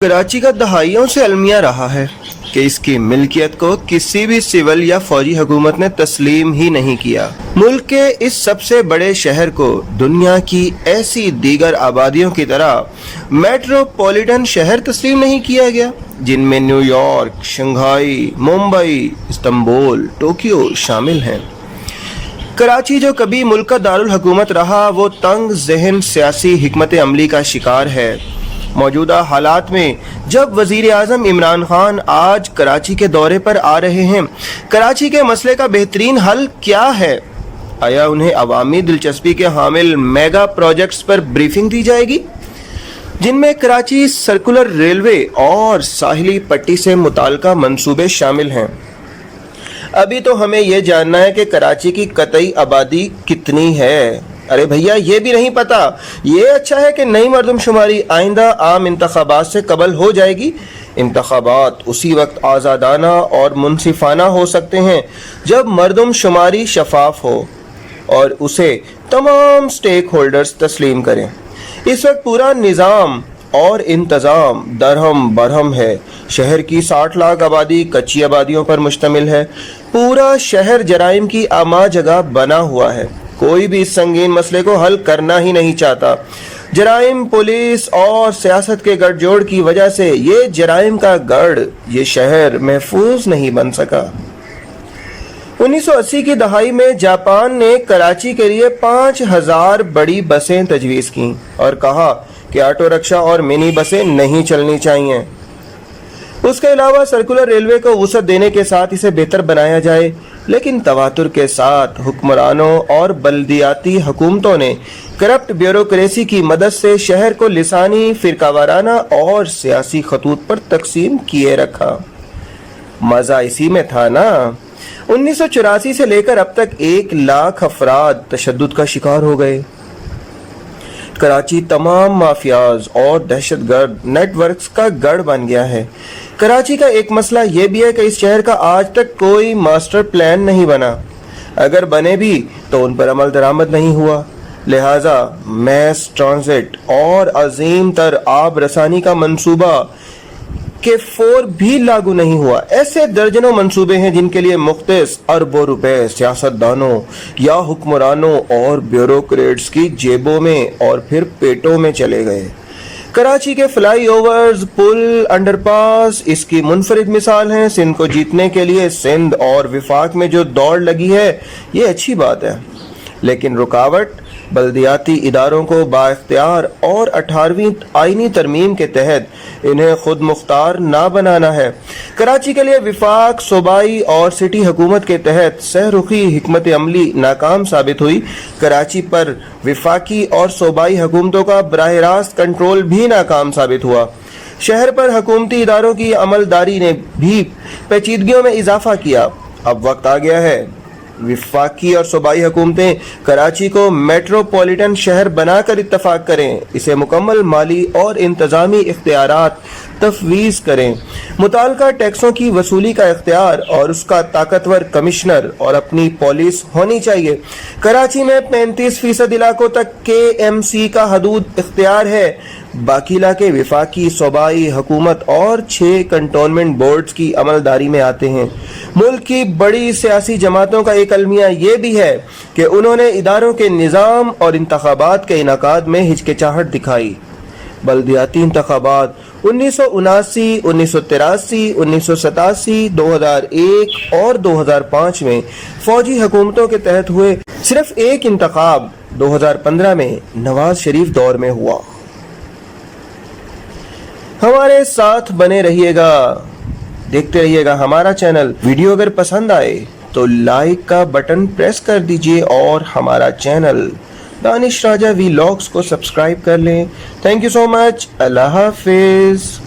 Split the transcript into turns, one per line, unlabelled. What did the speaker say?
कराची का दहाइयों से अलमिया रहा है कि इसकी मिल्कियत को किसी भी सिविल या फौजी हुकूमत ने तस्लीम ही नहीं किया। मुल्क के इस सबसे बड़े शहर को दुनिया की ऐसी दीगर आबादियों की तरह मेट्रोपॉलिटन शहर तस्लीम नहीं किया गया, जिनमें New York, Shanghai, Mumbai, Istanbul, Tokyo शामिल हैं। कराची जो कभी मुल्क का दारुल हुकूमत रहा, वो तंग ज़हन सियासी हिकमत अमली का शिकार है। मौजूदा हालात में जब वज़ीर आज़म इमरान खान आज कराची के दौरे पर आ रहे हैं, कराची के मसले का बेहतरीन हल क्या है? आया उन्हें अवामी दिलचस्पी के हामिल मेगा प्रोजेक्ट्स पर ब्रीफिंग दी जाएगी, जिनमें कराची सर्कुलर रेलवे और साहिली पट्टी से मुताल्लिका मंसूबे शामिल हैं। अभी तो हमें यह जानना है कि कराची की कतई आबादी कितनी है। अरे भैया, ये भी नहीं पता। ये अच्छा है कि नई मरदमशुमारी आइंदा आम इंतखाबात से कबल हो जाएगी। इंतखाबात उसी वक्त आज़ादाना और मुनसिफाना हो सकते हैं जब मरदमशुमारी शफाफ हो और उसे तमाम स्टेक होल्डर्स तस्लीम करें। इस वक्त पूरा निज़ाम और इंतज़ाम दरहम बरहम है। शहर की 60 लाख आबादी कच्ची आबादियों पर मुश्तमिल है। पूरा शहर जराइम की आमा जगह बना हुआ है। कोई भी इस संगीन मसले को हल करना ही नहीं चाहता। जराइम, पुलिस और सियासत के गठजोड़ की वजह से ये जराइम का गढ़, ये शहर महफूज नहीं बन सका। 1980 की दहाई में जापान ने कराची के लिए 5000 बड़ी बसें तजवीज़ की और कहा कि ऑटो रिक्शा और मिनी बसें नहीं चलनी चाहिए। उसके अलावा सर्कुलर रेलवे को वुसअत देने के साथ इसे बेहतर बनाया जाए, लेकिन तवातुर के साथ हुक्मरानों और बल्दियाती हुकूमतों ने करप्ट ब्यूरोक्रेसी की मदद से शहर को लिसानी, फिरकावाराना और सियासी खतूत पर तकसीम किए रखा। मज़ा इसी में था ना। 1984 से लेकर अब तक 1 लाख अफराद तशद्दुद का शिकार हो गए। कराची तमाम माफियाज और दहशतगर्द नेटवर्क्स का गढ़ बन गया है। कराची का एक मसला ये भी है कि इस शहर का आज तक कोई मास्टर प्लान नहीं बना। अगर बने भी तो उन पर अमल दरामद नहीं हुआ। लिहाजा मैस ट्रांजिट और अजीम तर आब रसानी का मंसूबा के 4 भी लागू नहीं हुआ। ऐसे दर्जनों मंसूबे हैं जिनके लिए मुख्तस अरबों रुपए सियासतदानों या हुक्मरानों और ब्यूरोक्रेट्स की जेबों में और फिर पेटों में चले गए। कराची के फ्लाई ओवर्स, पुल, अंडरपास इसकी मुनफरिद मिसाल हैं। सिंध को जीतने के लिए सिंध और विफाक में जो दौड़ लगी है, ये अच्छी बात है, लेकिन रुकावट बल्दियाती इदारों को बाइख्तियार और 18वीं आईनी तरमीम के तहत इन्हें खुद मुख्तार ना बनाना है। कराची के लिए विफाक, सूबाई और सिटी हुकूमत के तहत सहरुखी हिकमत अमली नाकाम साबित हुई। कराची पर विफाकी और सूबाई हुकूमतों का बराह रास्त कंट्रोल भी नाकाम साबित हुआ। शहर पर हुकूमती इदारों की अमलदारी ने भी पेचीदगियों में इजाफा किया। अब वक्त आ गया है विफाकी और सूबाई हुकूमतें कराची को मेट्रोपॉलिटन शहर बनाकर इत्तफाक करें, इसे मुकम्मल माली और इंतजामी इख्तियारात तफवीज़ करें, मुताल्लिका टैक्सों की वसूली का इख्तियार और उसका ताकतवर कमिश्नर और अपनी पुलिस होनी चाहिए। कराची में 35% इलाकों तक KMC का हदूद इख्तियार है। बाकी इलाके विफाकी, सूबाई हुकूमत और 6 कंटोनमेंट बोर्ड्स की अमलदारी में आते हैं। मुल्क की बड़ी सियासी जमातों का एक अलमिया ये भी है कि उन्होंने इदारों के निज़ाम और इंतखाबात के इनाकाद में हिचकिचाहट दिखाई। बल्दियाती इंतखाबात 1979, 1983, 1987, 2001 और 2005 में फौजी हुकूमतों के तहत हुए। सिर्फ एक इंतखाब 2015 में नवाज शरीफ दौर में हुआ। हमारे साथ बने रहिएगा, देखते रहिएगा हमारा चैनल। वीडियो अगर पसंद आए तो लाइक का बटन प्रेस कर दीजिए और हमारा चैनल दानिश राजा व्लॉग्स को सब्सक्राइब कर लें। Thank you so much. Allah Hafiz.